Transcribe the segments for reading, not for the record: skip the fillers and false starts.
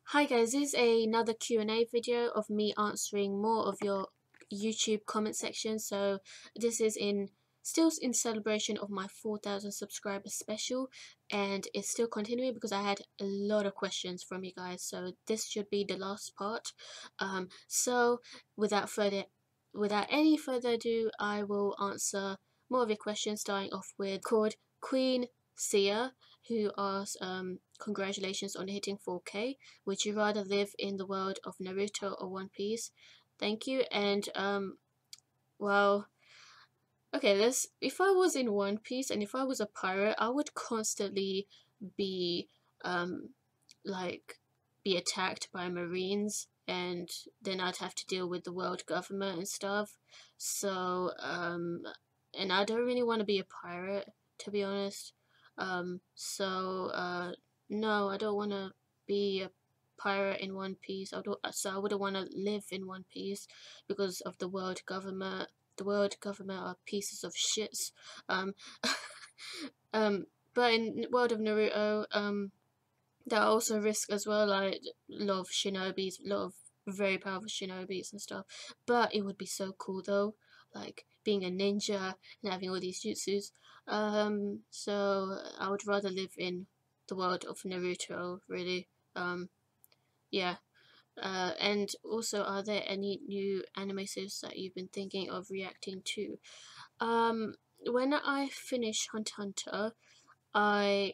Hi guys, this is another Q&A video of me answering more of your YouTube comment section. So this is still in celebration of my 4,000 subscriber special, and it's still continuing because I had a lot of questions from you guys. So this should be the last part. So without any further ado, I will answer more of your questions, starting off with called Queen Sia, who asks congratulations on hitting 4K. Would you rather live in the world of Naruto or One Piece? Thank you. And well, okay, if I was in One Piece and if I was a pirate, I would constantly be um like be attacked by marines, and then I'd have to deal with the world government and stuff. So and I don't really want to be a pirate, to be honest. No, I don't want to be a pirate in One Piece. So I wouldn't want to live in One Piece because of the world government. The world government are pieces of shits. Um, but in world of Naruto, there are also risks as well, like a lot of shinobis, a lot of very powerful shinobis and stuff. But it would be so cool though, like being a ninja and having all these jutsus. So I would rather live in the world of Naruto, really. Yeah. And also, are there any new anime series that you've been thinking of reacting to? When I finish Hunter x Hunter, my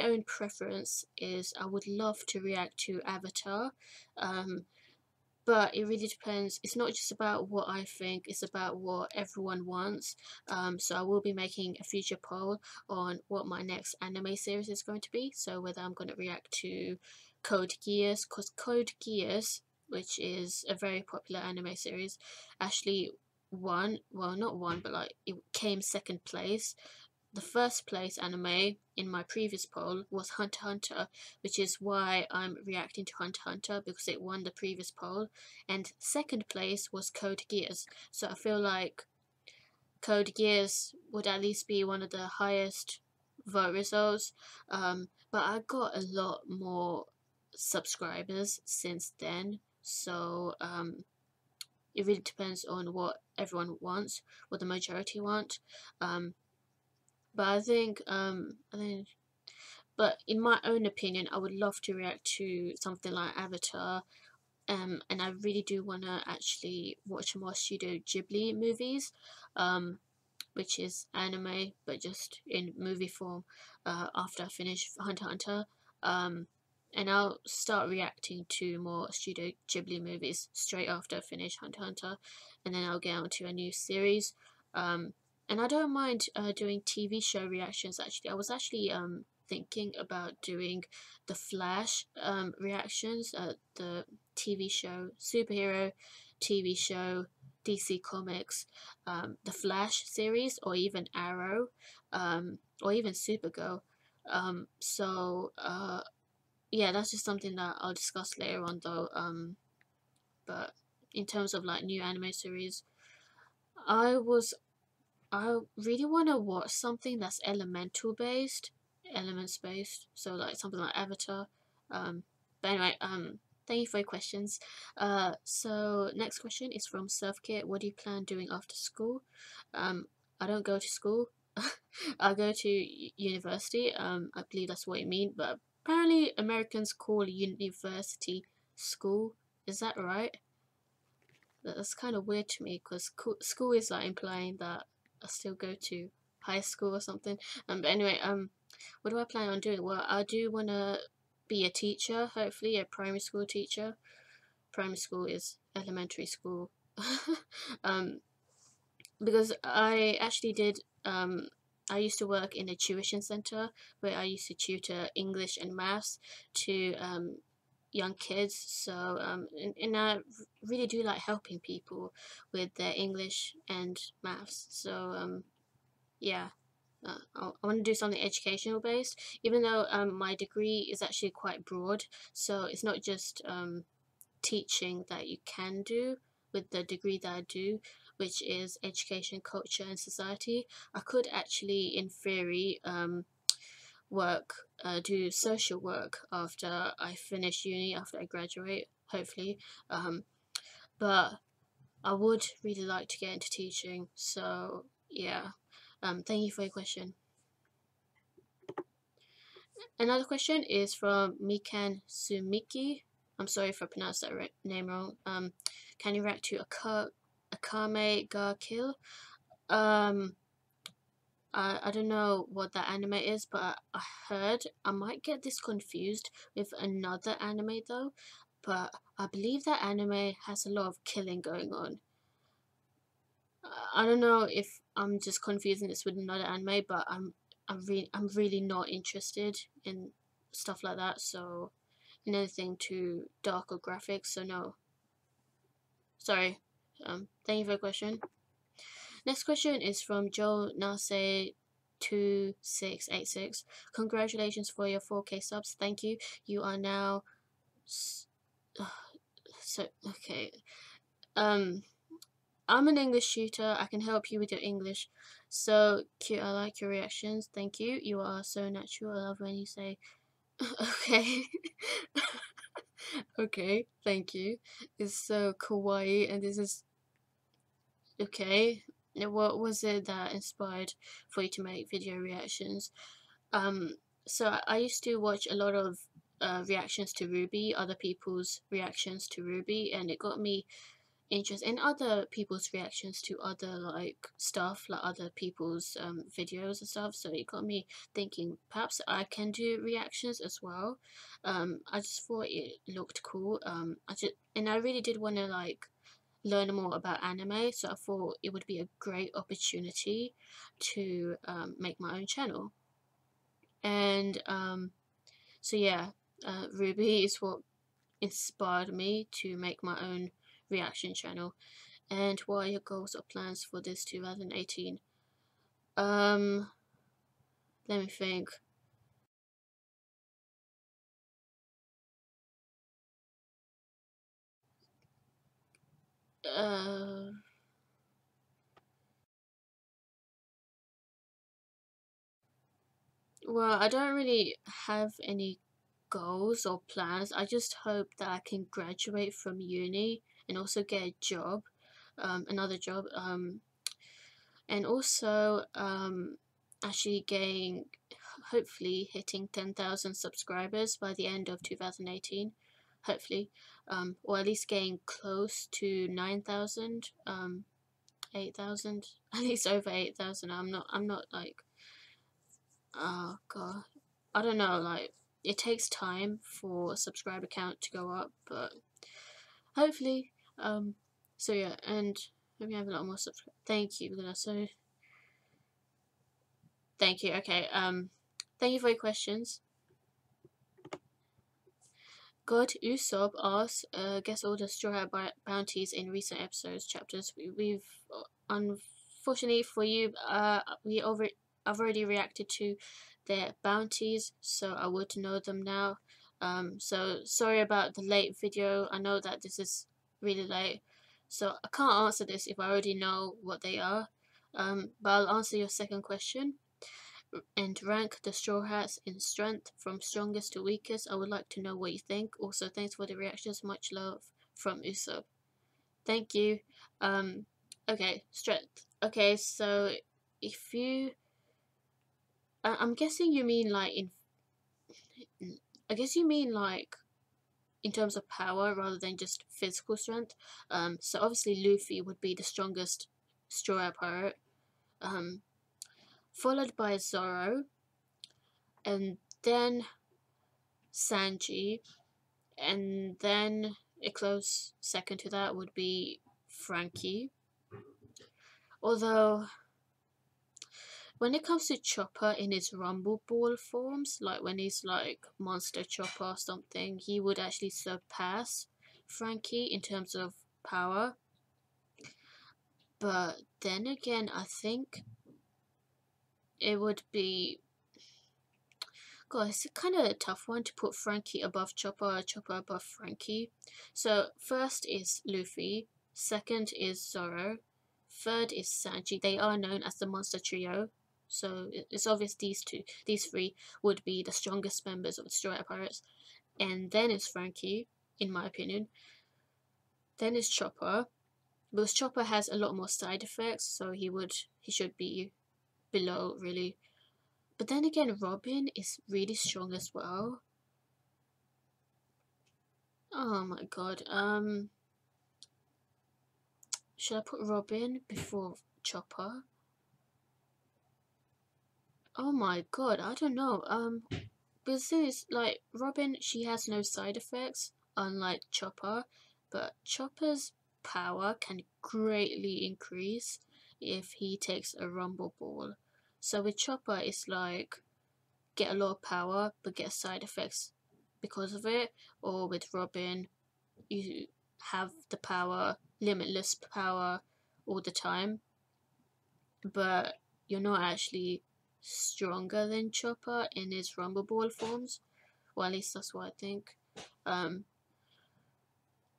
own preference is I would love to react to Avatar, um, but it really depends. It's not just about what I think, it's about what everyone wants. So I will be making a future poll on what my next anime series is going to be. So whether I'm going to react to Code Geass, because Code Geass, which is a very popular anime series, actually won, well, not won, but like it came second place. The first place anime in my previous poll was Hunter x Hunter, which is why I'm reacting to Hunter x Hunter, because it won the previous poll. And second place was Code Geass. So I feel like Code Geass would at least be one of the highest vote results. But I got a lot more subscribers since then. So it really depends on what everyone wants, what the majority want. But but in my own opinion, I would love to react to something like Avatar. And I really do want to actually watch more Studio Ghibli movies, which is anime, but just in movie form, after I finish Hunter x Hunter. And I'll start reacting to more Studio Ghibli movies straight after I finish Hunter x Hunter, and then I'll get on to a new series. And I don't mind doing TV show reactions. Actually, I was actually thinking about doing the Flash reactions, the TV show, superhero TV show, DC Comics, the Flash series, or even Arrow, or even Supergirl. Yeah, that's just something that I'll discuss later on though. But in terms of like new anime series, I was I really want to watch something that's elements based. So like something like Avatar. But anyway, thank you for your questions. So next question is from Surfkit. What do you plan doing after school? I don't go to school. I go to university. I believe that's what you mean. But apparently Americans call university school. Is that right? That's kind of weird to me because school is like implying that I still go to high school or something. But anyway, what do I plan on doing? Well, I do want to be a teacher, hopefully a primary school teacher. Primary school is elementary school. um, because I actually did, I used to work in a tuition center where I used to tutor English and maths to young kids. So and I really do like helping people with their English and maths. So yeah. I want to do something educational based, even though my degree is actually quite broad. So it's not just teaching that you can do with the degree that I do, which is education, culture, and society. I could actually, in theory, do social work after I finish uni, after I graduate, hopefully. But I would really like to get into teaching, so yeah. Thank you for your question. Another question is from Mikan Tsumiki. I'm sorry if I pronounced that name wrong. Can you react to Akame ga Kill? I don't know what that anime is, but I heard I might get this confused with another anime though. But I believe that anime has a lot of killing going on. I don't know if I'm just confusing this with another anime, but I'm really not interested in stuff like that. So in anything too dark or graphic. So no. Sorry. Thank you for the question. Next question is from Joe Nasse 2686. Congratulations for your 4K subs. Thank you. You are now so okay. I'm an English tutor. I can help you with your English. So cute. I like your reactions. Thank you. You are so natural. I love when you say okay. Okay, thank you. It's so kawaii, and this is okay. What was it that inspired for you to make video reactions? So I used to watch a lot of reactions to Ruby, other people's reactions to Ruby, and it got me interested in other people's reactions to other like stuff, like other people's videos and stuff. So it got me thinking perhaps I can do reactions as well. I just thought it looked cool. I really did want to like learn more about anime, so I thought it would be a great opportunity to make my own channel. And so yeah, Ruby is what inspired me to make my own reaction channel. And what are your goals or plans for this 2018? Let me think. Well, I don't really have any goals or plans. I just hope that I can graduate from uni and also get a job, another job, and also actually getting, hopefully hitting 10,000 subscribers by the end of 2018, hopefully, or at least getting close to 9,000, 8,000, at least over 8,000. I'm not like, oh god, I don't know, like it takes time for a subscriber count to go up, but hopefully, so yeah, and maybe I have a lot more subscribers. Thank you, so thank you. Okay, thank you for your questions. God Usopp asks, guess all the Straw Hat bounties in recent episodes, chapters. We've unfortunately for you, I've already reacted to their bounties, so I would know them now. So sorry about the late video. I know that this is really late, so I can't answer this if I already know what they are. But I'll answer your second question and rank the Straw Hats in strength from strongest to weakest. I would like to know what you think. Also, thanks for the reactions. Much love from Usopp. Thank you. Okay, strength. Okay, so if you, I'm guessing you mean like I guess you mean like in terms of power rather than just physical strength. So obviously Luffy would be the strongest Straw Hat pirate. Followed by Zoro, and then Sanji, and then a close second to that would be Frankie. Although, when it comes to Chopper in his Rumble Ball forms, like when he's like Monster Chopper or something, he would actually surpass Frankie in terms of power. But then again, I think it would be, God, it's kind of a tough one to put Frankie above Chopper or Chopper above Frankie. So first is Luffy, second is Zoro, third is Sanji. They are known as the Monster Trio. So it's obvious these three would be the strongest members of the Strawhat Pirates. And then it's Frankie, in my opinion. Then it's Chopper, because Chopper has a lot more side effects, so he should be below, really. But then again, Robin is really strong as well. Oh my god. Should I put Robin before Chopper? Oh my god, I don't know. Because this, like, Robin, she has no side effects, unlike Chopper, but Chopper's power can greatly increase if he takes a Rumble Ball. So with Chopper, it's like, get a lot of power, but get side effects because of it. Or with Robin, you have the power, limitless power, all the time, but you're not actually stronger than Chopper in his Rumble Ball forms. Well, at least that's what I think.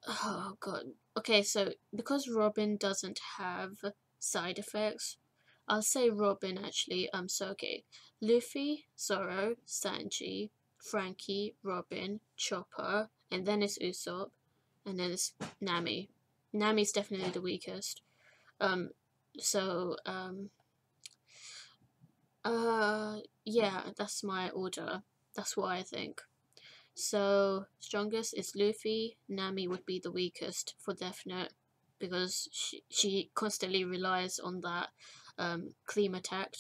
Oh god. Okay, so because Robin doesn't have side effects, I'll say Robin actually. So okay, Luffy, Zoro, Sanji, Frankie, Robin, Chopper, and then it's Usopp, and then it's Nami. Nami's definitely the weakest. So yeah, that's my order. That's what I think. So strongest is Luffy. Nami would be the weakest for definite, because she constantly relies on that clean attack,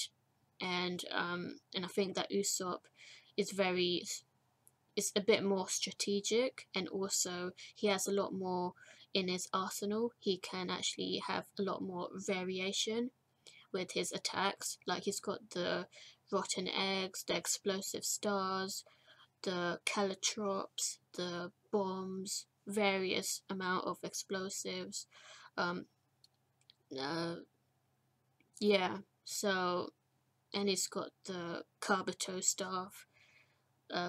and I think that Usopp is a bit more strategic, and also he has a lot more in his arsenal. He can actually have a lot more variation with his attacks. Like, he's got the rotten eggs, the explosive stars, the caltrops, the bombs, various amount of explosives. Um, yeah. So, and he's got the Kabuto staff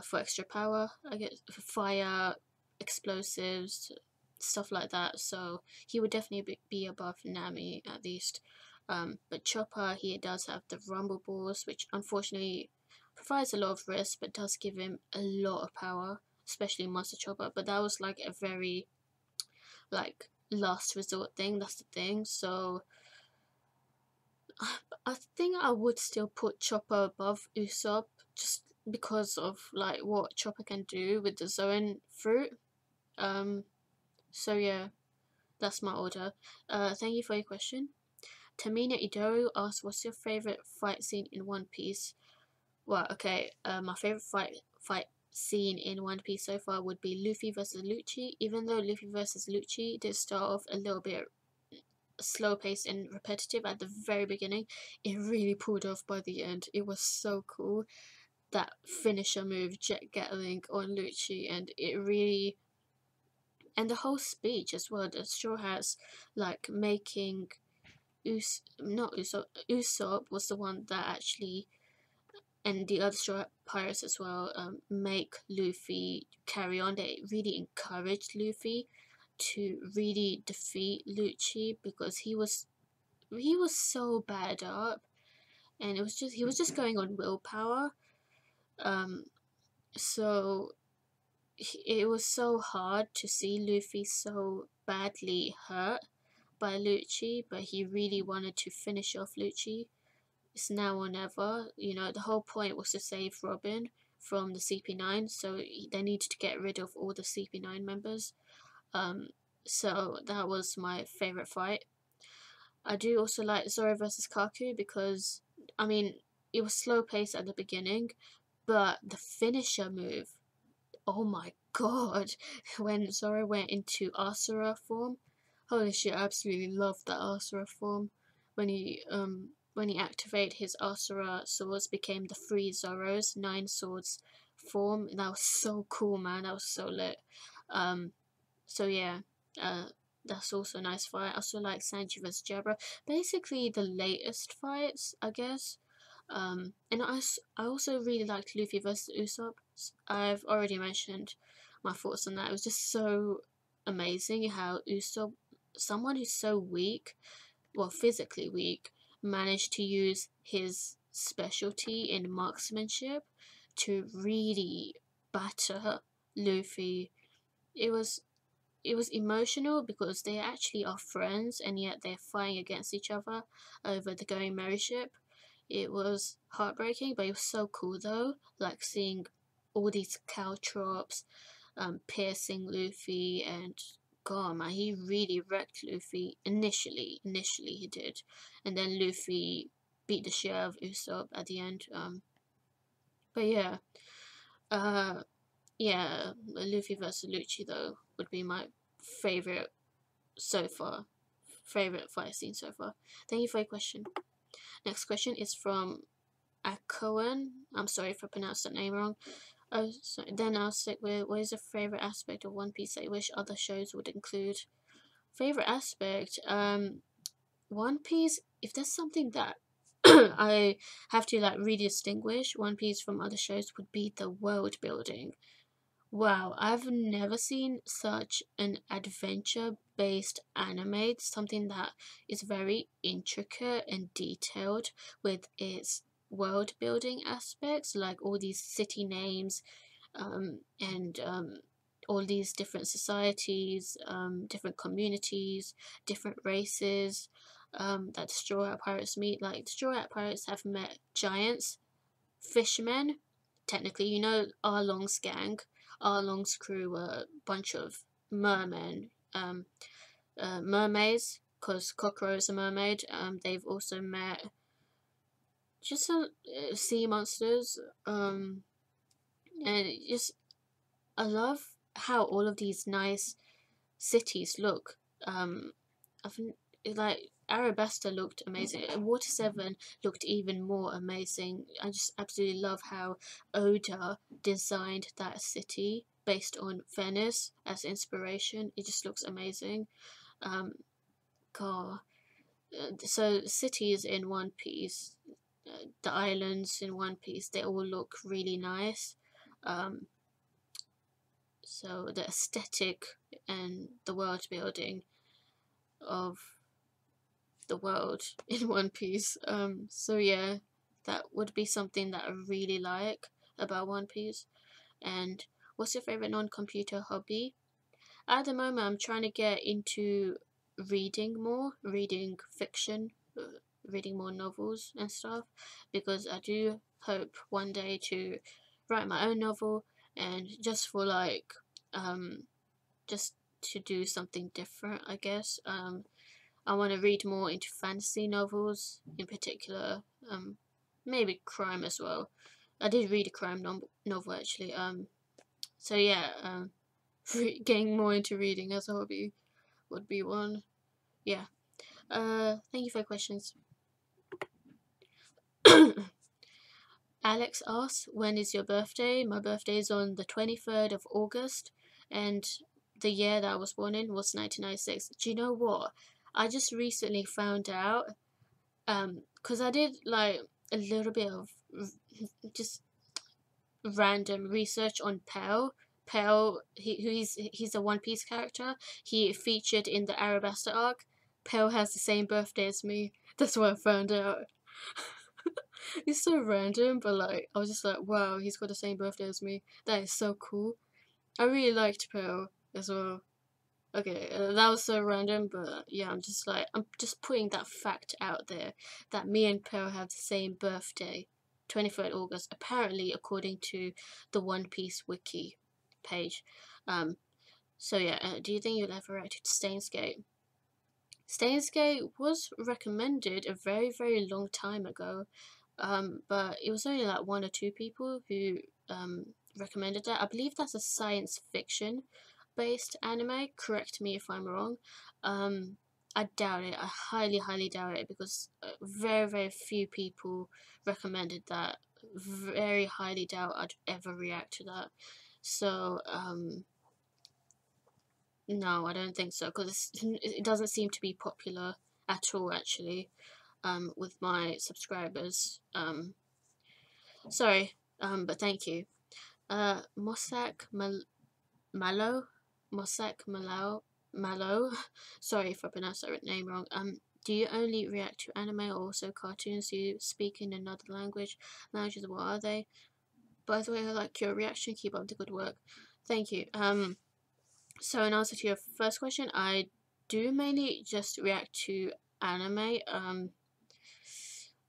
for extra power. I guess fire, explosives, stuff like that. So he would definitely be above Nami at least. But Chopper, he does have the Rumble Balls, which unfortunately provides a lot of risk, but does give him a lot of power, especially Master Chopper. But that was like a very, like, last resort thing. That's the thing. So I think I would still put Chopper above Usopp, just because of like what Chopper can do with the Zoan fruit. So yeah, that's my order. Thank you for your question. Temini Idowu asks, what's your favorite fight scene in One Piece? Well, okay, my favorite fight scene in One Piece so far would be Luffy versus Lucci. Even though Luffy versus Lucci did start off a little bit slow paced and repetitive at the very beginning, it really pulled off by the end. It was so cool. That finisher move, Jet Gatling on Lucci, and it really, and the whole speech as well. The Straw Hats, like, making Usopp was the one that actually, and the other Straw Pirates as well, make Luffy carry on. They really encouraged Luffy to really defeat Lucci, because he was so bad up, and he was just going on willpower. So it was so hard to see Luffy so badly hurt by Lucci, but he really wanted to finish off Lucci. It's now or never. You know, the whole point was to save Robin from the CP9, so they needed to get rid of all the CP9 members. So that was my favorite fight. I do also like Zoro versus Kaku, because, I mean, it was slow paced at the beginning, but the finisher move, oh my god, when Zoro went into Asura form, holy shit, I absolutely loved that Asura form. When he activated his Asura swords, became the 3 Zoros, 9 swords form. That was so cool, man. That was so lit. So yeah, that's also a nice fight. I also like Sanji vs Jabra. Basically the latest fights, I guess. And I also really liked Luffy vs Usopp. I've already mentioned my thoughts on that. It was just so amazing how Usopp, someone who's so weak, well, physically weak, managed to use his specialty in marksmanship to really batter Luffy. It was emotional because they actually are friends and yet they're fighting against each other over the Going Merry ship. It was heartbreaking, but it was so cool though, like seeing all these caltrops piercing Luffy, and God man, he really wrecked Luffy initially. Initially he did, and then Luffy beat the shit out of Usopp at the end. But yeah, uh, yeah, Luffy versus Lucci though would be my favorite so far. Favorite fight scene so far. Thank you for your question. Next question is from Aqoan. I'm sorry if I pronounced that name wrong. Oh, so then I'll stick with, what is a favorite aspect of One Piece that you wish other shows would include? Favorite aspect? One Piece, if there's something that I have to like really distinguish One Piece from other shows, would be the world building. Wow, I've never seen such an adventure-based anime, something that is very intricate and detailed with its world building aspects, like all these city names, and all these different societies, different communities, different races, that Strawhat Pirates meet. Like, Strawhat Pirates have met giants, fishermen, technically, you know, Arlong's gang. Arlong's crew were a bunch of mermen, mermaids, because Kokoro is a mermaid. They've also met just some sea monsters, and just I love how all of these nice cities look. I think like Arabasta looked amazing. Water 7 looked even more amazing. I just absolutely love how Oda designed that city based on Venice as inspiration. It just looks amazing. Um, God. So cities in One Piece, the islands in One Piece, they all look really nice. Um, so the aesthetic and the world building of the world in One Piece. So yeah, that would be something that I really like about One Piece. And what's your favorite non-computer hobby? At the moment, I'm trying to get into reading more, reading fiction, reading more novels and stuff, because I do hope one day to write my own novel, and just for like, just to do something different, I guess. I want to read more into fantasy novels, in particular, maybe crime as well. I did read a crime novel actually. So yeah, getting more into reading as a hobby would be one. Yeah. Thank you for your questions. Alex asks, when is your birthday? My birthday is on the 23rd of August, and the year that I was born in was 1996. Do you know what? I just recently found out, because I did like a little bit of just random research on Pell. Pell, he's a One Piece character. He featured in the Arabasta arc. Pell has the same birthday as me. That's what I found out. It's so random, but like I was just like, wow, he's got the same birthday as me. That is so cool. I really liked Pell as well. Okay, that was so random, but yeah, I'm just putting that fact out there that me and Pell have the same birthday, 23rd August, apparently according to the One Piece wiki page. So yeah, do you think you'll ever react to Steins Gate? Steins Gate was recommended a very, very long time ago, but it was only like one or two people who recommended that. I believe that's a science fiction based anime. Correct me if I'm wrong. I doubt it. I highly, highly doubt it, because very, very few people recommended that. Very highly doubt I'd ever react to that. So, no, I don't think so, because it doesn't seem to be popular at all, actually, with my subscribers. Sorry, but thank you. Mossack Mallow, Mossack Mallow, Mallow. Sorry if I pronounced that name wrong. do you only react to anime or also cartoons? Do you speak in another language? Languages, what are they? By the way, I like your reaction. Keep up the good work. Thank you. So in answer to your first question, I do mainly just react to anime.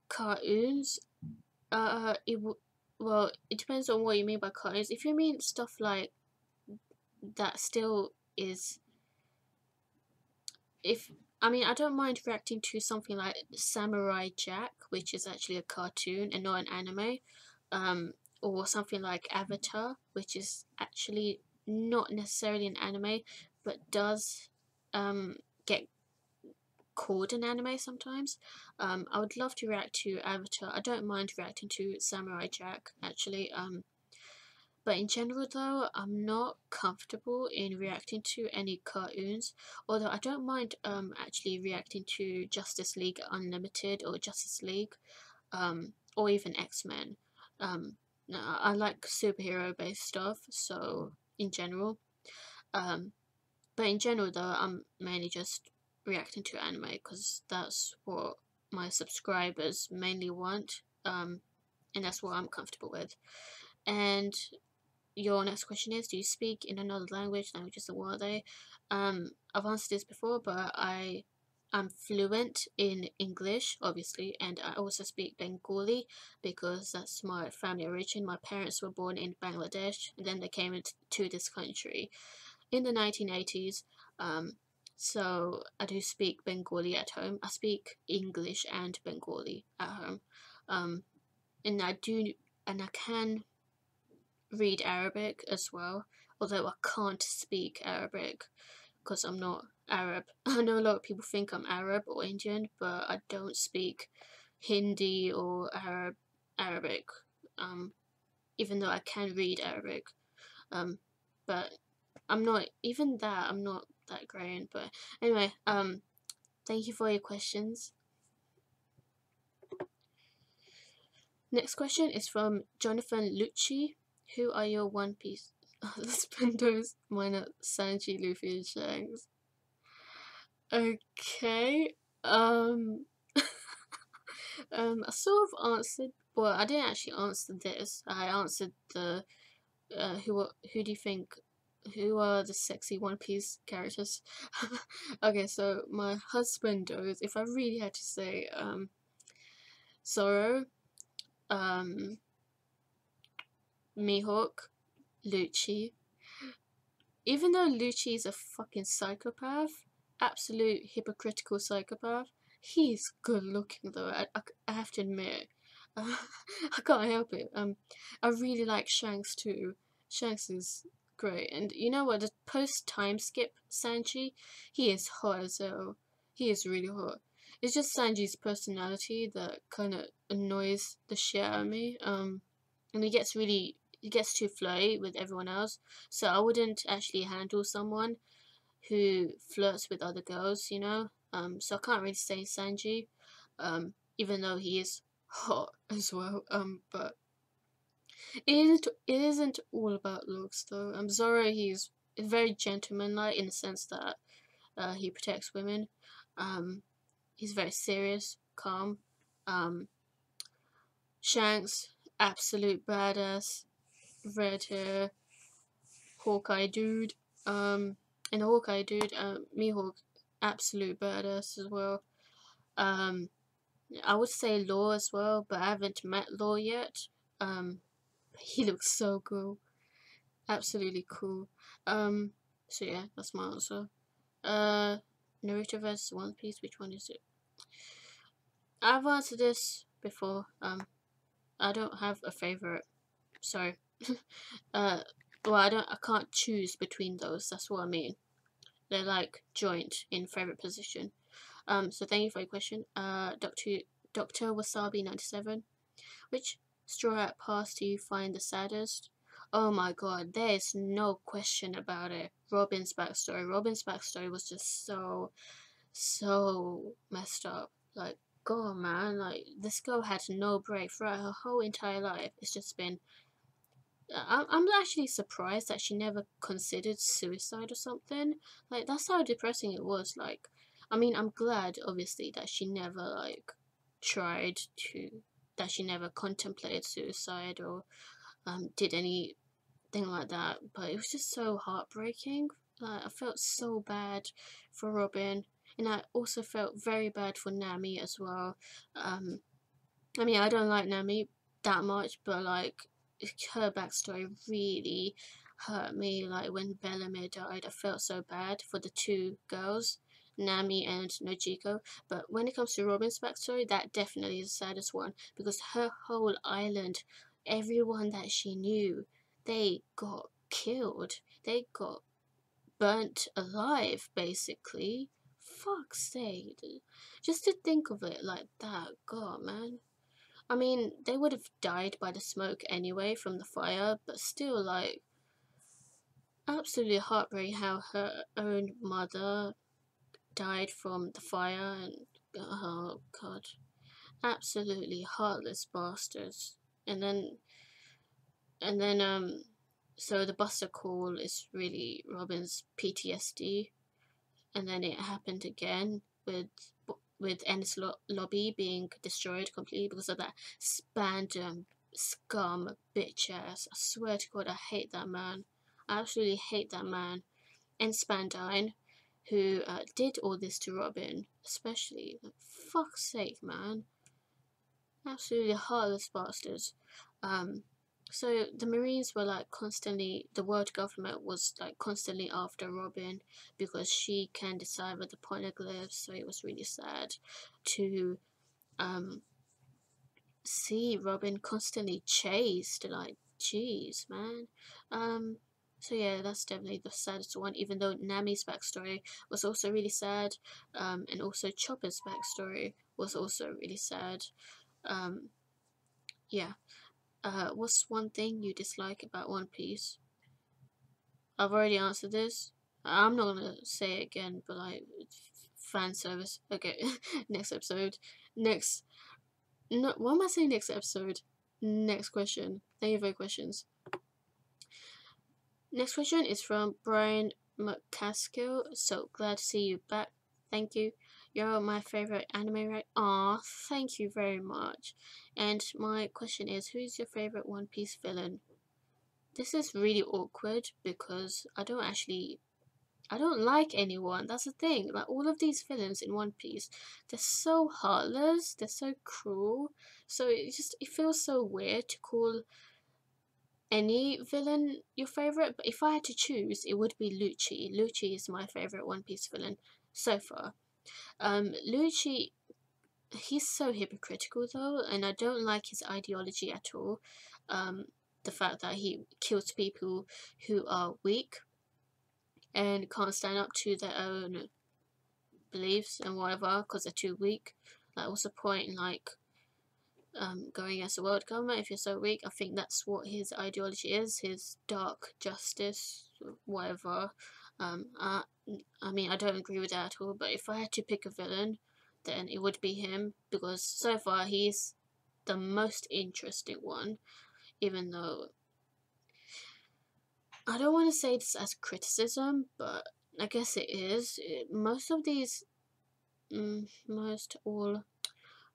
Cartoons. Well, it depends on what you mean by cartoons. If you mean stuff like that, still is. I don't mind reacting to something like Samurai Jack, which is actually a cartoon and not an anime, or something like Avatar, which is actually not necessarily an anime, but does get called an anime sometimes. I would love to react to Avatar. I don't mind reacting to Samurai Jack actually. But in general, though, I'm not comfortable in reacting to any cartoons. Although I don't mind actually reacting to Justice League Unlimited or Justice League, or even X-Men. No, I like superhero-based stuff. So in general, but in general, though, I'm mainly just reacting to anime because that's what my subscribers mainly want. And that's what I'm comfortable with. And your next question is, do you speak in another language? Languages, what are they? I've answered this before, but I'm fluent in English, obviously, and I also speak Bengali because that's my family origin. My parents were born in Bangladesh, and then they came into this country in the 1980s. So I do speak Bengali at home. I speak English and Bengali at home. And I can read Arabic as well, although I can't speak Arabic because I'm not Arab. I know a lot of people think I'm Arab or Indian, but I don't speak Hindi or Arabic, even though I can read Arabic. But I'm not that great. But anyway, thank you for your questions. Next question is from Jonathan Lucci. Who are your One Piece husbandos minus Sanji, Luffy, and Shanks? Okay. I sort of answered. Well, I didn't actually answer this. I answered the who do you think? Who are the sexy One Piece characters? Okay, so my husbandos, if I really had to say, Zoro, Mihawk, Lucci. Even though Lucci is a fucking psychopath, absolute hypocritical psychopath, he's good looking though. I have to admit, I can't help it. I really like Shanks too. Shanks is great, and you know what? The post time skip Sanji, he is hot as hell. He is really hot. It's just Sanji's personality that kind of annoys the shit out of me. And he gets too flirty with everyone else. So I wouldn't actually handle someone who flirts with other girls, you know. So I can't really say Sanji, even though he is hot as well. But it isn't all about looks though. Zoro, he's very gentlemanlike in the sense that he protects women. He's very serious, calm. Shanks, absolute badass, red hair, Hawkeye dude. And the Hawkeye dude, Mihawk, absolute badass as well. I would say Law as well, but I haven't met Law yet. He looks so cool, absolutely cool. So yeah, that's my answer. Naruto vs One Piece. Which one is it? I've answered this before. I don't have a favorite. Sorry. Well, I can't choose between those. That's what I mean. They're like joint in favorite position. So thank you for your question. Dr. Wasabi 97. Which Straw Hat Pass do you find the saddest? Oh my god, there is no question about it. Robin's backstory. Robin's backstory was just so messed up. Like, God, man, like this girl had no break throughout her whole entire life. It's just been. I'm actually surprised that she never considered suicide or something. Like, that's how depressing it was. Like, I mean, I'm glad, obviously, that she never, like, tried to, that she never contemplated suicide or did anything like that, but it was just so heartbreaking. Like, I felt so bad for Robin, and I also felt very bad for Nami as well. I mean, I don't like Nami that much, but like her backstory really hurt me. Like when Bellamy died, I felt so bad for the two girls, Nami and Nojiko. But when it comes to Robin's backstory, that definitely is the saddest one, because her whole island, everyone that she knew, they got killed. They got burnt alive, basically. Fuck's sake. Just to think of it like that, God, man. I mean, they would have died by the smoke anyway from the fire, but still, like, absolutely heartbreaking how her own mother died from the fire, and oh god, absolutely heartless bastards. And then, so the Buster call is really Robin's PTSD, and then it happened again with Ennis Lobby being destroyed completely because of that Spandam scum bitch ass. I swear to God, I hate that man. I absolutely hate that man. And Spandine, who did all this to Robin, especially. Like, fuck's sake, man. Absolutely heartless bastards. So the Marines were like constantly, the world government was like constantly after Robin because she can decipher the poneglyphs. So it was really sad to see Robin constantly chased. Like, jeez, man. So yeah, that's definitely the saddest one. Even though Nami's backstory was also really sad, and also Chopper's backstory was also really sad. Yeah. What's one thing you dislike about One Piece? I've already answered this. I'm not gonna say it again, but like, fan service. Okay, next episode. Next. No, what am I saying? Next episode. Next question. Thank you for your questions. Next question is from Brian McCaskill. So glad to see you back. Thank you. You're my favorite anime, right? Aw, thank you very much. And my question is, who's your favorite One Piece villain? This is really awkward because I don't like anyone. That's the thing. Like, all of these villains in One Piece, they're so heartless, they're so cruel. So it feels so weird to call any villain your favorite. But if I had to choose, it would be Lucci. Lucci is my favorite One Piece villain so far. Lucci, he's so hypocritical though, and I don't like his ideology at all. The fact that he kills people who are weak and can't stand up to their own beliefs and whatever because they're too weak. Like, what's the point in like going against the world government if you're so weak? I think that's what his ideology is, his dark justice, whatever. I mean, I don't agree with that at all, but if I had to pick a villain, then it would be him, because so far he's the most interesting one, even though I don't want to say this as criticism, but I guess it is. Most of these, most all,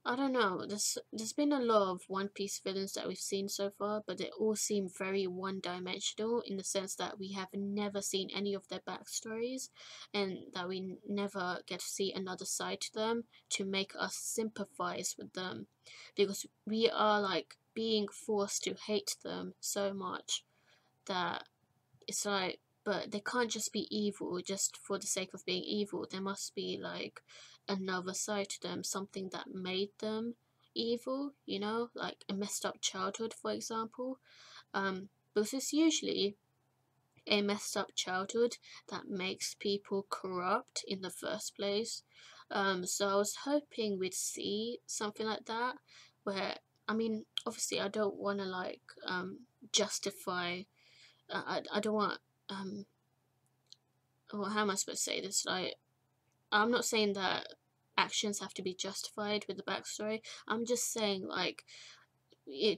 I don't know. There's been a lot of One Piece villains that we've seen so far, but they all seem very one-dimensional in the sense that we have never seen any of their backstories, and that we never get to see another side to them to make us sympathize with them, because we are like being forced to hate them so much that it's like, but they can't just be evil just for the sake of being evil. There must be like another side to them, something that made them evil, you know, like a messed up childhood, for example. Because it's usually a messed up childhood that makes people corrupt in the first place. So I was hoping we'd see something like that, where, I mean, obviously I don't want to like justify. I don't want well, how am I supposed to say this? Like, I'm not saying that actions have to be justified with the backstory. I'm just saying, like,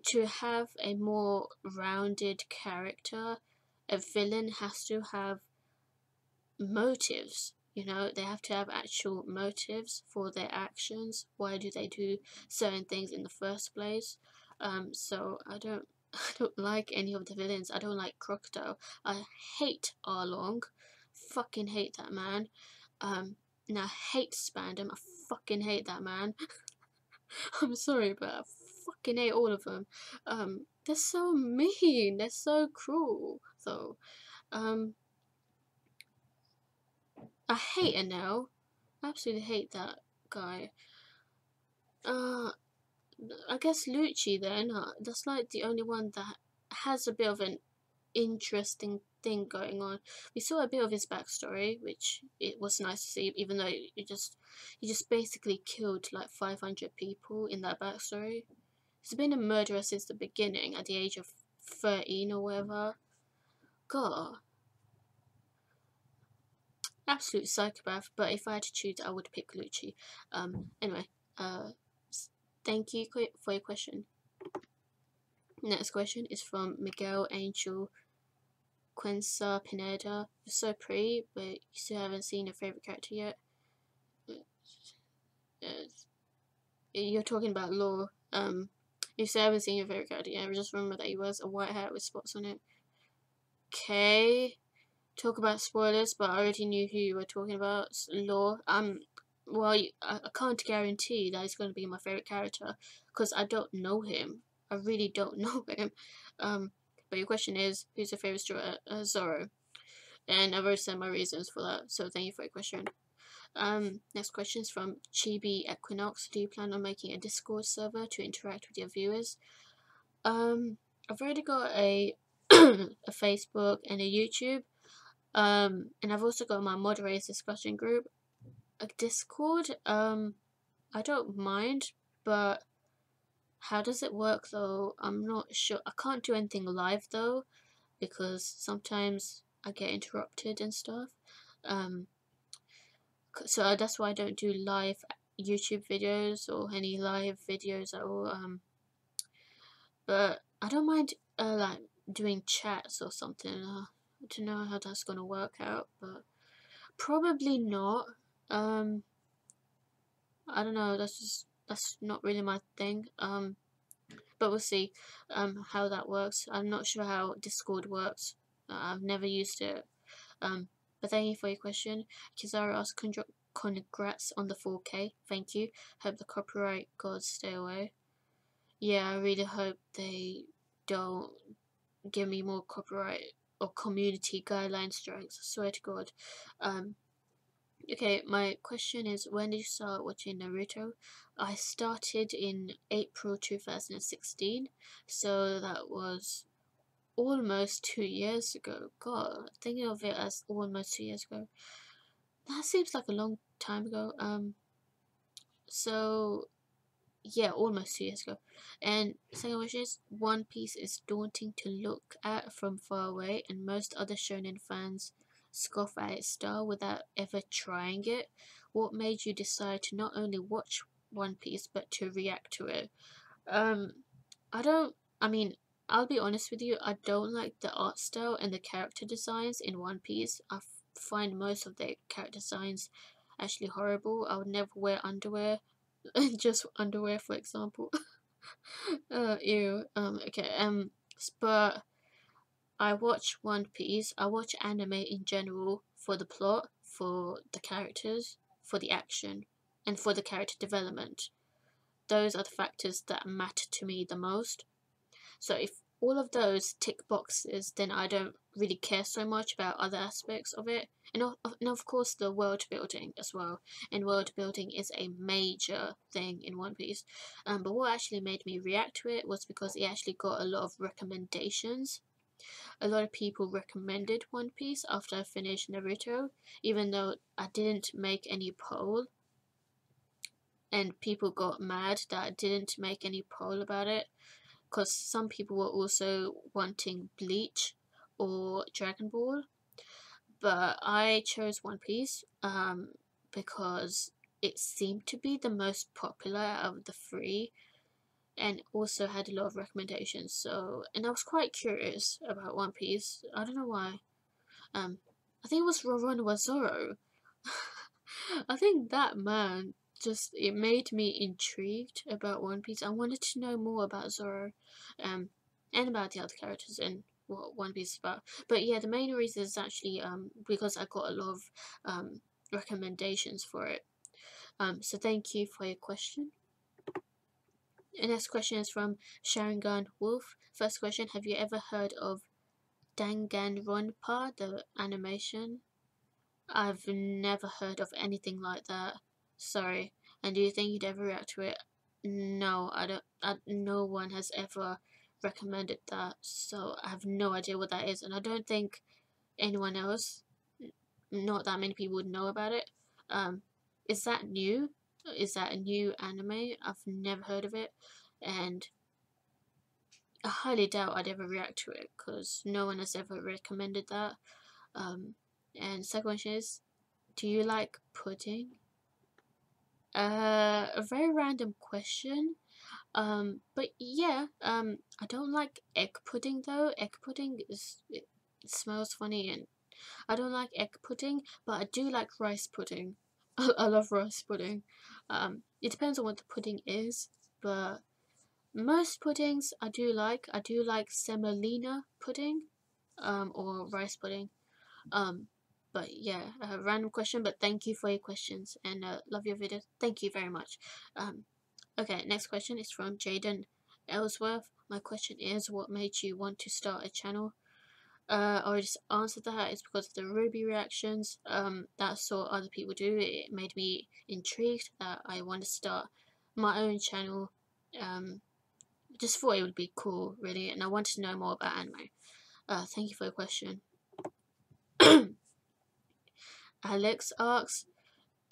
to have a more rounded character, a villain has to have motives. You know, they have to have actual motives for their actions. Why do they do certain things in the first place? So I don't I don't like any of the villains. I don't like Crocodile. I hate Arlong. Fucking hate that man. And I hate Spandam. I fucking hate that man. I'm sorry, but I fucking hate all of them. They're so mean. They're so cruel. So, I hate Enel. Absolutely hate that guy. I guess Lucci then. That's like the only one that has a bit of an interesting thing going on. We saw a bit of his backstory, which it was nice to see, even though he just basically killed like 500 people in that backstory. He's been a murderer since the beginning, at the age of 13 or whatever. God, absolute psychopath. But if I had to choose, I would pick Lucci. Anyway, thank you for your question. Next question is from Miguelangel. Cuenca, Pineda. You're so pretty, but you still haven't seen your favorite character yet. You're talking about Law. You still haven't seen your favorite character yet. Just remember that he wears a white hat with spots on it. Okay. Talk about spoilers, but I already knew who you were talking about. Law. Well, I can't guarantee that he's going to be my favorite character because I don't know him. I really don't know him. But your question is, who's your favorite Zoro? And I've already said my reasons for that, so thank you for your question. Next question is from Chibi Equinox. Do you plan on making a Discord server to interact with your viewers? I've already got a a Facebook and a YouTube. And I've also got my moderators discussion group. A Discord, I don't mind, but how does it work though? I'm not sure. I can't do anything live though, because sometimes I get interrupted and stuff. So that's why I don't do live YouTube videos or any live videos at all. But I don't mind like doing chats or something. I don't know how that's gonna work out, but probably not. I don't know. That's not really my thing. But we'll see. How that works. I'm not sure how Discord works. I've never used it. But thank you for your question. Kizaru asked, congrats on the 4K. Thank you. Hope the copyright gods stay away. Yeah, I really hope they don't give me more copyright or community guideline strikes. I swear to God. Okay, my question is, when did you start watching Naruto? I started in April 2016, so that was almost 2 years ago. God, thinking of it as almost 2 years ago. That seems like a long time ago. So yeah, almost 2 years ago. And second question is, One Piece is daunting to look at from far away, and most other shonen fans scoff at its style without ever trying it. What made you decide to not only watch One Piece but to react to it? I mean, I'll be honest with you, I don't like the art style and the character designs in One Piece. I find most of the character designs actually horrible. I would never wear underwear, just underwear, for example. Ew. Okay. But I watch One Piece. I watch anime in general for the plot, for the characters, for the action, and for the character development. Those are the factors that matter to me the most. So if all of those tick boxes, then I don't really care so much about other aspects of it. And of course the world building as well. And world building is a major thing in One Piece. But what actually made me react to it was because it actually got a lot of recommendations. A lot of people recommended One Piece after I finished Naruto, even though I didn't make any poll. And people got mad that I didn't make any poll about it, because some people were also wanting Bleach or Dragon Ball, but I chose One Piece because it seemed to be the most popular out of the three, and also had a lot of recommendations. So, and I was quite curious about One Piece. I don't know why. I think it was Roronoa Zoro. I think that man just it made me intrigued about One Piece. I wanted to know more about Zoro, and about the other characters and what One Piece is about. But yeah, the main reason is actually because I got a lot of recommendations for it. So thank you for your question. The next question is from Sharingan Wolf. First question: have you ever heard of Danganronpa, the animation? I've never heard of anything like that. Sorry. And do you think you'd ever react to it? No, I don't. No one has ever recommended that, so I have no idea what that is, and I don't think anyone else, not that many people, would know about it. Is that new? Is that a new anime? I've never heard of it, and I highly doubt I'd ever react to it because no one has ever recommended that. And second question is, do you like pudding? A very random question. But yeah, I don't like egg pudding though. Egg pudding it smells funny, and I don't like egg pudding, but I do like rice pudding. I love rice pudding. It depends on what the pudding is, but most puddings I do like. I do like semolina pudding, or rice pudding. Um, but yeah, a random question, but thank you for your questions and love your videos. Thank you very much. Okay, next question is from Jayden Ellsworth. My question is, what made you want to start a channel? I already just answered that. It's because of the Ruby reactions that I saw other people do. It made me intrigued that I want to start my own channel. Just thought it would be cool, really, and I wanted to know more about anime. Thank you for your question. Alex asks,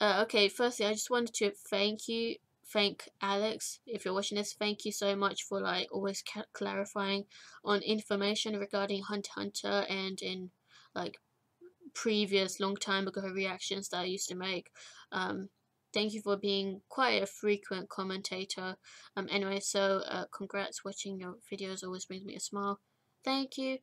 okay, firstly, I just wanted to thank Alex. If you're watching this, thank you so much for like always clarifying on information regarding Hunter x Hunter and in like previous long time ago reactions that I used to make. Thank you for being quite a frequent commentator. Anyway, so congrats, watching your videos always brings me a smile. Thank you.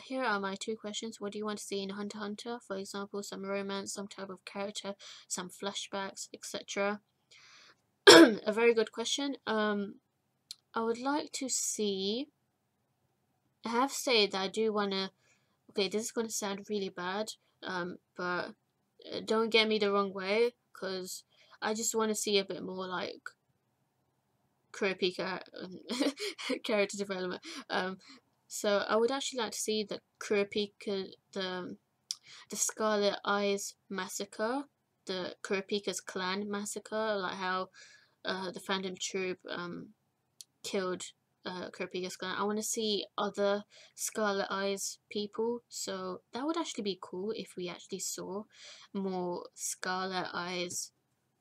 Here are my two questions. What do you want to see in Hunter x Hunter? For example, some romance, some type of character, some flashbacks, etc. A very good question. I would like to see. I have said that I do wanna. Okay, this is gonna sound really bad. But don't get me the wrong way, cause I just want to see a bit more like Kurapika character development. So I would actually like to see the Kurapika, the Scarlet Eyes massacre, the Kurapika's clan massacre, like how the Phantom Troop killed Kurapika's clan. I want to see other Scarlet Eyes people, so that would actually be cool if we actually saw more Scarlet Eyes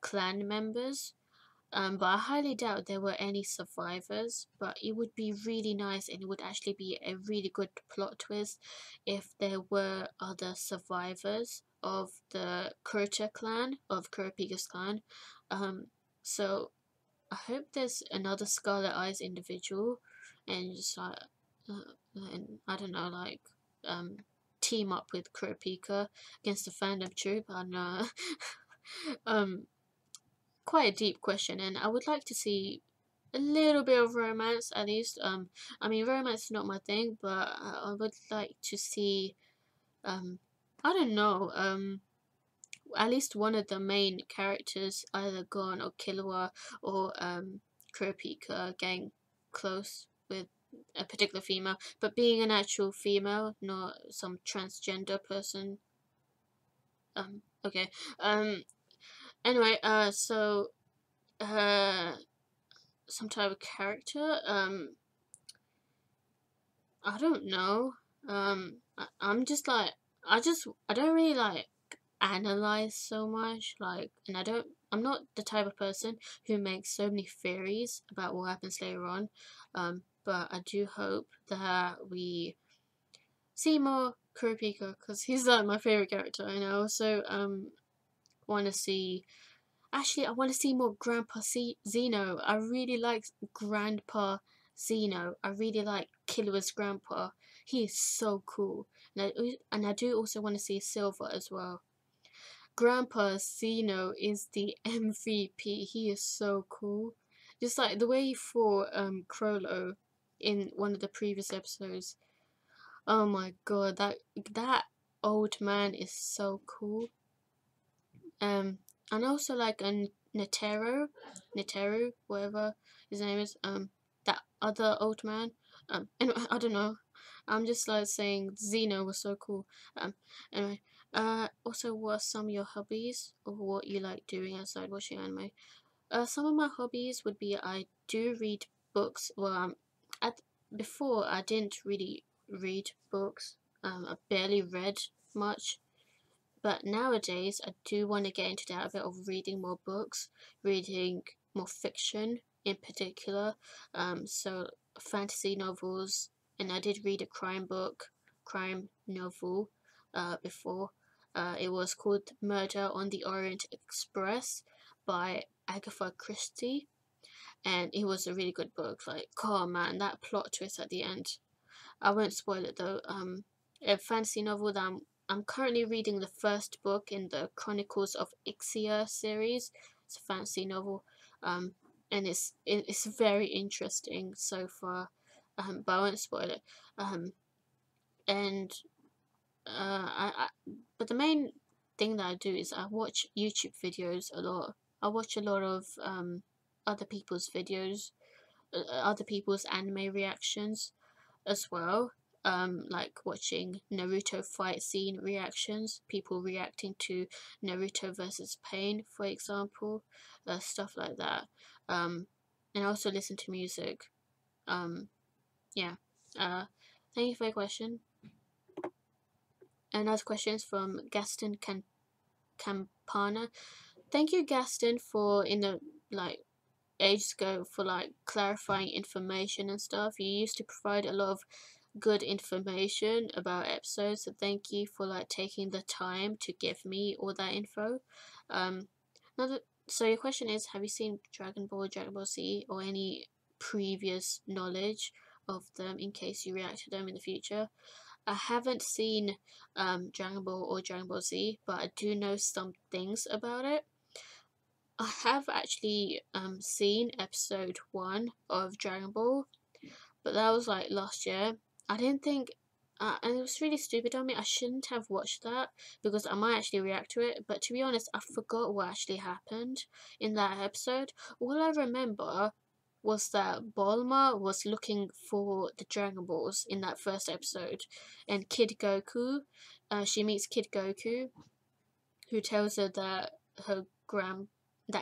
clan members. But I highly doubt there were any survivors, but it would be really nice and it would actually be a really good plot twist if there were other survivors of the Kurta clan, of Kurapika's clan. So I hope there's another Scarlet Eyes individual and just like, and I don't know, like, team up with Kurapika against the Phantom Troop. I don't know. Quite a deep question, and I would like to see a little bit of romance at least. I mean, romance is not my thing, but I would like to see, I don't know, at least one of the main characters, either Gon or Killua or Kurapika, getting close with a particular female, but being an actual female, not some transgender person. Okay. Anyway, so some type of character. I don't know. I'm just like, I don't really like analyze so much, like, and I'm not the type of person who makes so many theories about what happens later on. But I do hope that we see more Kurapika because he's like my favorite character, and I also want to see. Actually, I want to see more Grandpa Zeno. I really like Grandpa Zeno. I really like Killua's grandpa. He is so cool. And I do also want to see Silver as well. Grandpa Zeno is the MVP. He is so cool. Just like the way he fought Crollo in one of the previous episodes. Oh my god, that old man is so cool. And also like a Netero, whatever his name is, that other old man. Anyway, I don't know. I'm just like saying Zeno was so cool. Anyway, also, what are some of your hobbies or what you like doing outside watching anime? Some of my hobbies would be I do read books. Well, at before I didn't really read books. I barely read much. But nowadays, I do want to get into the habit of reading more books, reading more fiction in particular. So fantasy novels, and I did read a crime novel, before. It was called Murder on the Orient Express by Agatha Christie, and it was a really good book. Like, oh man, that plot twist at the end. I won't spoil it though. A fantasy novel that I'm currently reading the first book in the Chronicles of Ixia series. It's a fantasy novel, and it's very interesting so far. But I won't spoil it. And but the main thing that I do is I watch YouTube videos a lot. I watch a lot of other people's videos, other people's anime reactions as well. Like watching Naruto fight scene reactions, people reacting to Naruto versus Pain, for example, stuff like that. And I also listen to music. Yeah. Uh, Thank you for your question. Another question is from Gaston Campana. Thank you, Gaston, for in the like ages ago for like clarifying information and stuff. You used to provide a lot of good information about episodes, so thank you for like taking the time to give me all that info. Another, so your question is, have you seen Dragon Ball, Dragon Ball Z, or any previous knowledge of them in case you react to them in the future? I haven't seen Dragon Ball or Dragon Ball Z, but I do know some things about it. I have actually seen episode 1 of Dragon Ball, but that was like last year. I didn't think, and it was really stupid on me. I shouldn't have watched that because I might actually react to it. But to be honest, I forgot what actually happened in that episode. All I remember was that Bulma was looking for the Dragon Balls in that first episode, and Kid Goku, she meets Kid Goku, who tells her that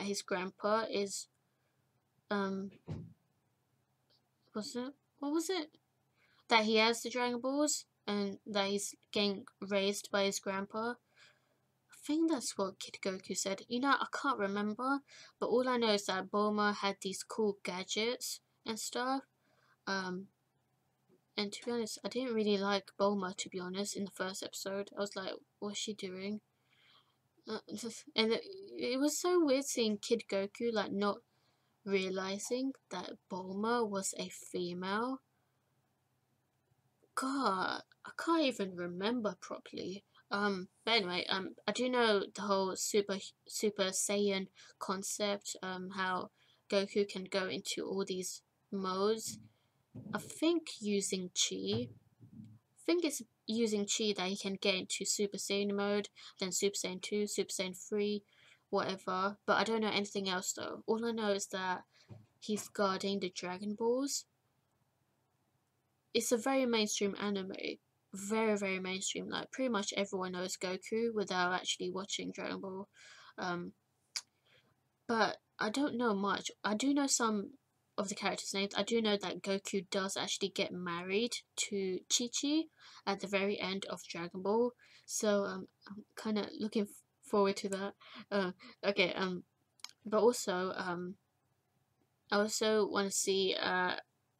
his grandpa is was it what was it that he has the Dragon Balls and that he's getting raised by his grandpa. I think that's what Kid Goku said. You know, I can't remember, but all I know is that Bulma had these cool gadgets and stuff. And to be honest, I didn't really like Bulma, to be honest, in the first episode. I was like, what's she doing? And it was so weird seeing Kid Goku, like, not realizing that Bulma was a female. God, I can't even remember properly. But anyway, I do know the whole Super Saiyan concept. How Goku can go into all these modes. I think using Chi. I think it's using Chi that he can get into Super Saiyan mode, then Super Saiyan 2, Super Saiyan 3, whatever. But I don't know anything else though. All I know is that he's guarding the Dragon Balls. It's a very mainstream anime. Very, very mainstream. Like, pretty much everyone knows Goku without actually watching Dragon Ball. Um, but I don't know much. I do know some of the characters' names. I do know that Goku does actually get married to Chi-Chi at the very end of Dragon Ball. So I'm kind of looking forward to that. Okay. But also I also want to see,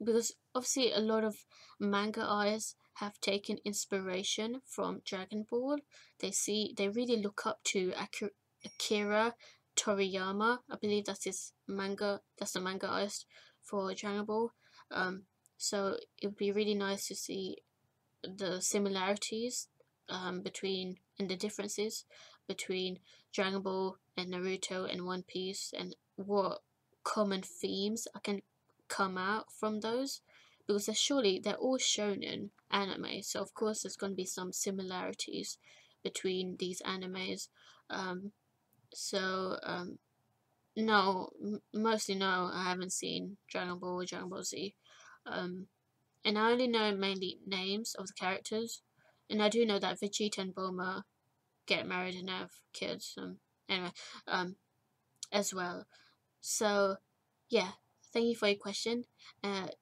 because obviously a lot of manga artists have taken inspiration from Dragon Ball. They really look up to Akira Toriyama. I believe that's the manga artist for Dragon Ball. So it would be really nice to see the similarities between and the differences between Dragon Ball and Naruto and One Piece, and what common themes I can come out from those, because they're all shonen anime, so of course there's going to be some similarities between these animes. Um, so no, mostly no, I haven't seen Dragon Ball or Dragon Ball Z. And I only know mainly names of the characters, and I do know that Vegeta and Bulma get married and have kids. Anyway, as well. So, yeah, thank you for your question.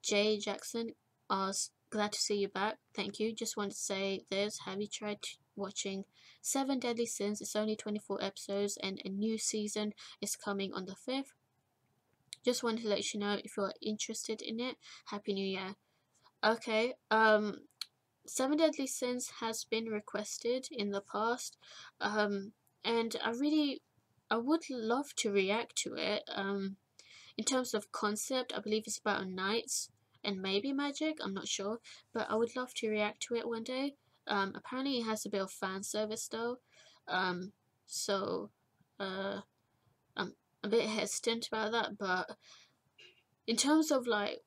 Jay Jackson asks, glad to see you back. Thank you. Just wanted to say this. Have you tried watching Seven Deadly Sins? It's only 24 episodes, and a new season is coming on the 5th. Just wanted to let you know if you're interested in it. Happy New Year. Okay, Seven Deadly Sins has been requested in the past, and I would love to react to it. In terms of concept, I believe it's about knights and maybe magic, I'm not sure, but I would love to react to it one day. Apparently it has a bit of fan service though, so I'm a bit hesitant about that, but in terms of like,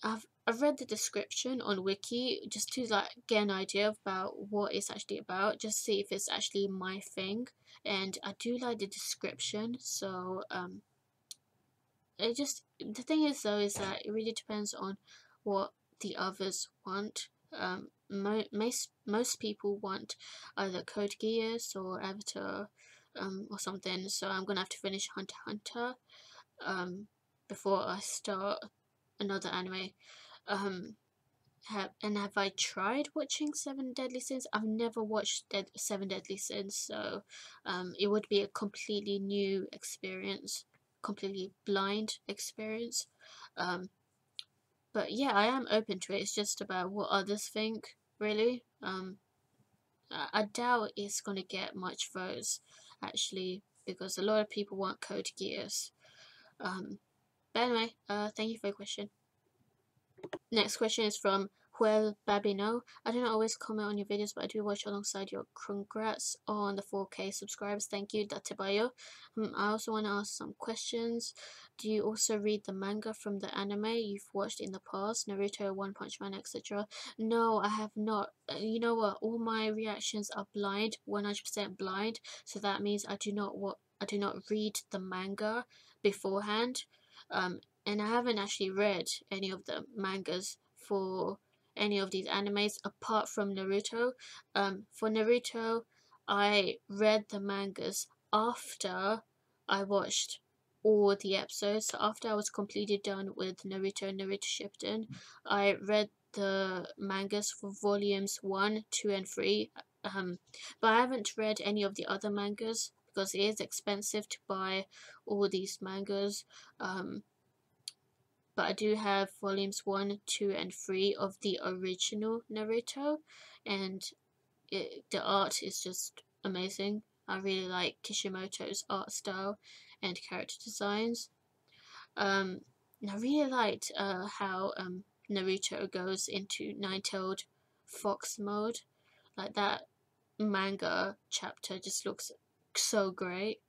I've read the description on Wiki just to like get an idea about what it's actually about, just see if it's actually my thing, and I do like the description. So the thing is though is that it really depends on what the others want. Most people want either Code Geass or Avatar, or something. So I'm gonna have to finish Hunter x Hunter, before I start another anime. Have I tried watching Seven Deadly Sins? I've never watched Seven Deadly Sins, so it would be a completely new experience, completely blind experience. But yeah, I am open to it. It's just about what others think, really. I doubt it's gonna get much votes, actually, because a lot of people want Code Geass. But anyway, thank you for your question. Next question is from Huell Babineaux. I don't always comment on your videos, but I do watch alongside your. Congrats on the 4K subscribers. Thank you, Datebayo. I also want to ask some questions. Do you also read the manga from the anime you've watched in the past? Naruto, One Punch Man, etc. No, I have not. You know what? All my reactions are blind, 100% blind. So that means I do not read the manga beforehand. And I haven't actually read any of the mangas for any of these animes apart from Naruto. For Naruto, I read the mangas after I watched all the episodes. So after I was completely done with Naruto Shippuden, I read the mangas for volumes 1, 2, and 3. But I haven't read any of the other mangas because it is expensive to buy all these mangas. But I do have volumes 1, 2, and 3 of the original Naruto, and the art is just amazing. I really like Kishimoto's art style and character designs. I really liked how Naruto goes into Nine-Tailed Fox mode. Like, that manga chapter just looks so great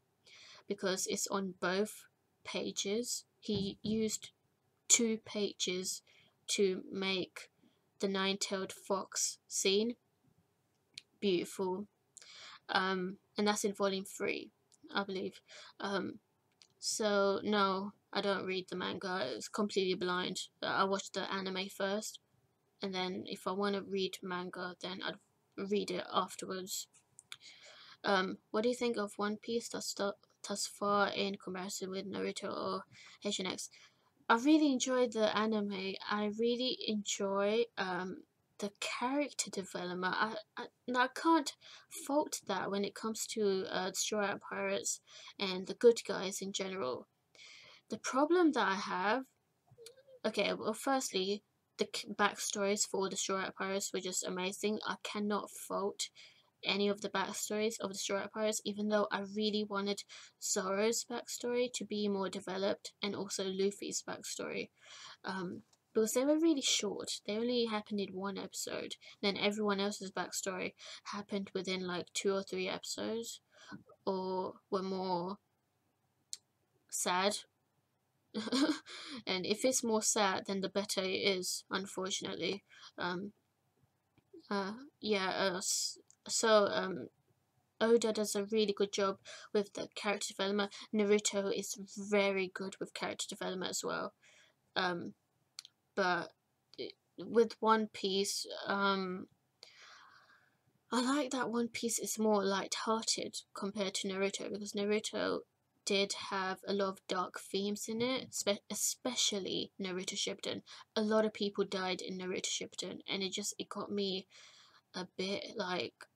because it's on both pages. He used 2 pages to make the Nine-Tailed Fox scene. Beautiful. And that's in volume 3, I believe. So no, I don't read the manga. It's completely blind. I watch the anime first, and then if I want to read manga, then I'd read it afterwards. What do you think of One Piece thus far in comparison with Naruto or H&X? I really enjoyed the anime. I really enjoy the character development. I can't fault that when it comes to Strawhat Pirates and the good guys in general. The problem that I have, okay, well, firstly, the backstories for the Strawhat Pirates were just amazing. I cannot fault any of the backstories of the Strawhat Pirates, even though I really wanted Zoro's backstory to be more developed, and also Luffy's backstory, because they were really short. They only happened in 1 episode. Then everyone else's backstory happened within like 2 or 3 episodes. or were more sad. And if it's more sad, then the better it is, unfortunately. Um, yeah, so Oda does a really good job with the character development. Naruto is very good with character development as well. But with One Piece, I like that One Piece is more light-hearted compared to Naruto, because Naruto did have a lot of dark themes in it, especially Naruto Shippuden. A lot of people died in Naruto Shippuden, and it got me a bit like,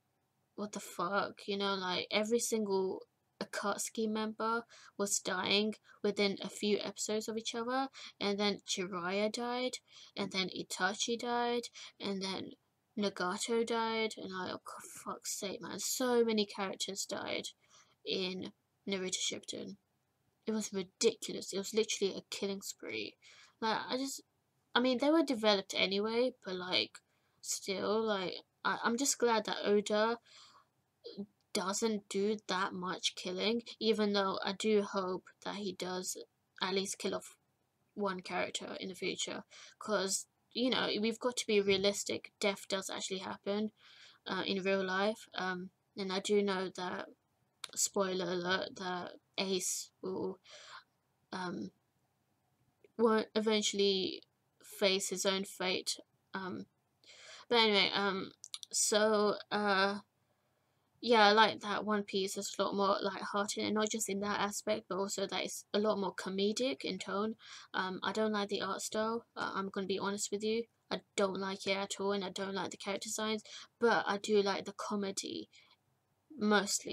what the fuck, you know, like every single Akatsuki member was dying within a few episodes of each other, and then Jiraiya died, and then Itachi died, and then Nagato died, and I, oh fuck's sake, man, so many characters died in Naruto Shippuden. It was ridiculous. It was literally a killing spree. Like, I mean, they were developed anyway, but like, still, like, I'm just glad that Oda doesn't do that much killing, even though I do hope that he does at least kill off one character in the future, because, you know, we've got to be realistic. Death does actually happen in real life, and I do know that, spoiler alert, that Ace um, will eventually face his own fate. But anyway, so yeah, I like that One Piece is a lot more light-hearted, and not just in that aspect, but also that it's a lot more comedic in tone. I don't like the art style. I'm gonna be honest with you. I don't like it at all, and I don't like the character designs. But I do like the comedy, most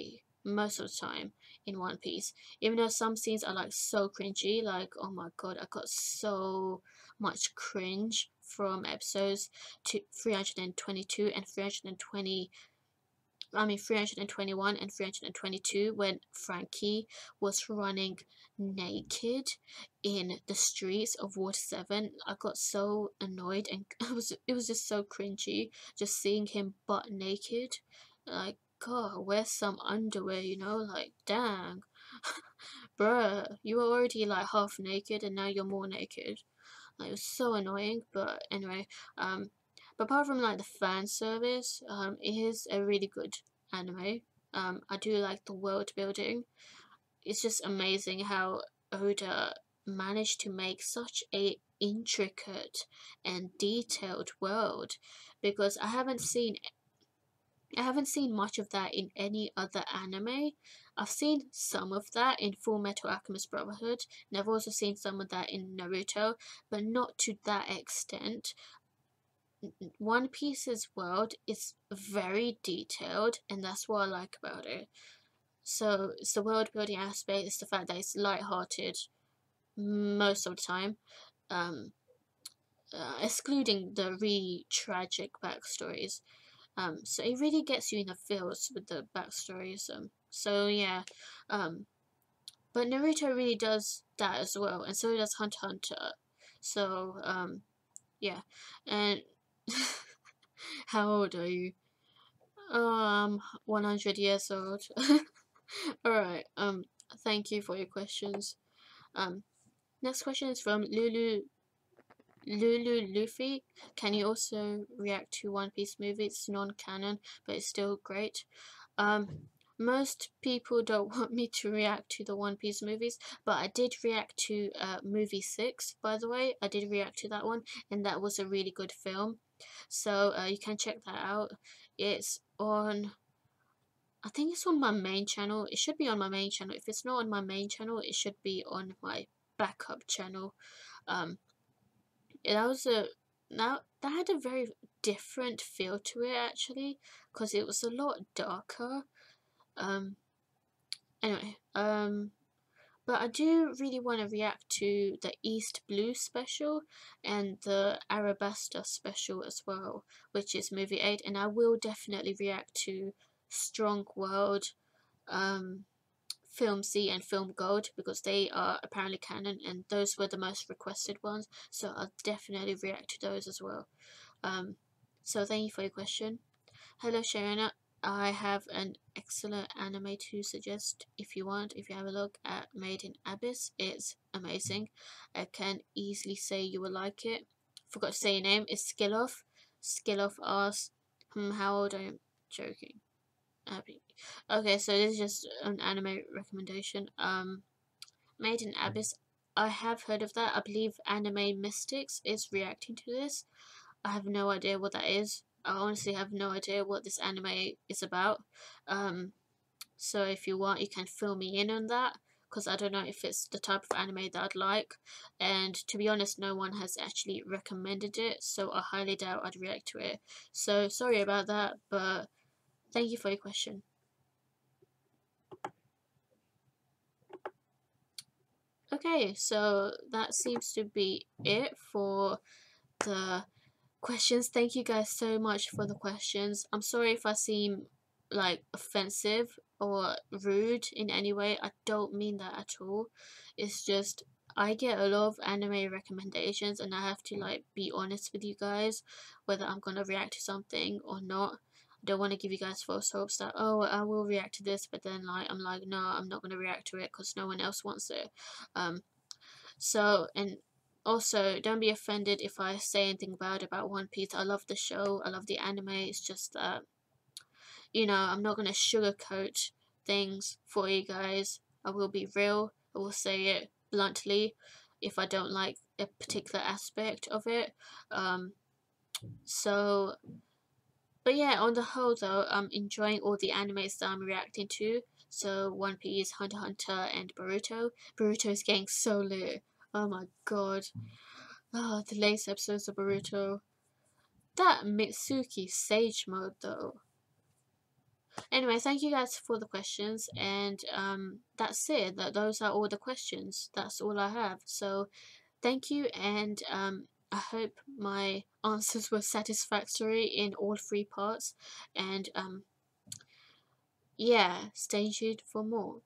of the time in One Piece. Even though some scenes are like so cringy, like, oh my god, I got so much cringe from episodes to 322 and 321 and 322, when Frankie was running naked in the streets of Water 7. I got so annoyed, and it was just so cringy just seeing him butt naked. Like, god, wear some underwear, you know, like, dang. Bruh, you were already like half naked and now you're more naked. Like, it was so annoying. But anyway, but apart from like the fan service, it is a really good anime. I do like the world building. It's just amazing how Oda managed to make such a intricate and detailed world, because I haven't seen much of that in any other anime. I've seen some of that in Full Metal Alchemist Brotherhood, and I've also seen some of that in Naruto, but not to that extent. One Piece's world is very detailed, and that's what I like about it. So it's the world building aspect, it's the fact that it's light-hearted most of the time, um, excluding the really tragic backstories. So it really gets you in the feels with the backstories. So yeah, but Naruto really does that as well, and so does Hunter x Hunter. So yeah, and how old are you? 100 years old. All right. Thank you for your questions. Next question is from Luluuluffyy. Can you also react to One Piece movie? It's non-canon, but it's still great. Most people don't want me to react to the One Piece movies, but I did react to movie 6, by the way. I did react to that one, and that was a really good film. So you can check that out. It's on, I think it's on my main channel. It should be on my main channel. If it's not on my main channel, it should be on my backup channel. That was a now that had a very different feel to it, actually, because it was a lot darker. Anyway, but I do really want to react to the East Blue special and the Arabasta special as well, which is movie 8, and I will definitely react to Strong World, Film C and Film Gold, because they are apparently canon, and those were the most requested ones, so I'll definitely react to those as well. So thank you for your question. Hello Sharon, I have an excellent anime to suggest if you want. If you have a look at Made in Abyss, it's amazing. I can easily say you will like it. Forgot to say your name. It's Skillof. Skillof asks, how old are you? Joking. Okay, so this is just an anime recommendation. Made in Abyss. I have heard of that. I believe Anime Mystics is reacting to this. I have no idea what that is. I honestly have no idea what this anime is about. So if you want, you can fill me in on that, because I don't know if it's the type of anime that I'd like. And to be honest, no one has actually recommended it, so I highly doubt I'd react to it. So sorry about that, but thank you for your question. Okay, so that seems to be it for the questions. Thank you guys so much for the questions. I'm sorry if I seem like offensive or rude in any way. I don't mean that at all. It's just I get a lot of anime recommendations and I have to like be honest with you guys whether I'm gonna react to something or not. I don't want to give you guys false hopes that, oh, I will react to this, but then like I'm like, no, I'm not gonna react to it because no one else wants it. So, and also, don't be offended if I say anything bad about One Piece. I love the show, I love the anime. It's just that, you know, I'm not gonna sugarcoat things for you guys. I will be real. I will say it bluntly if I don't like a particular aspect of it. So, but yeah, on the whole though, I'm enjoying all the animes that I'm reacting to. So One Piece, Hunter x Hunter, and Boruto. Boruto is getting so lit. Oh my god. Oh, the latest episodes of Boruto. That Mitsuki Sage mode though. Anyway, thank you guys for the questions, and that's it. Those are all the questions. That's all I have. So thank you, and I hope my answers were satisfactory in all three parts. And yeah, stay tuned for more.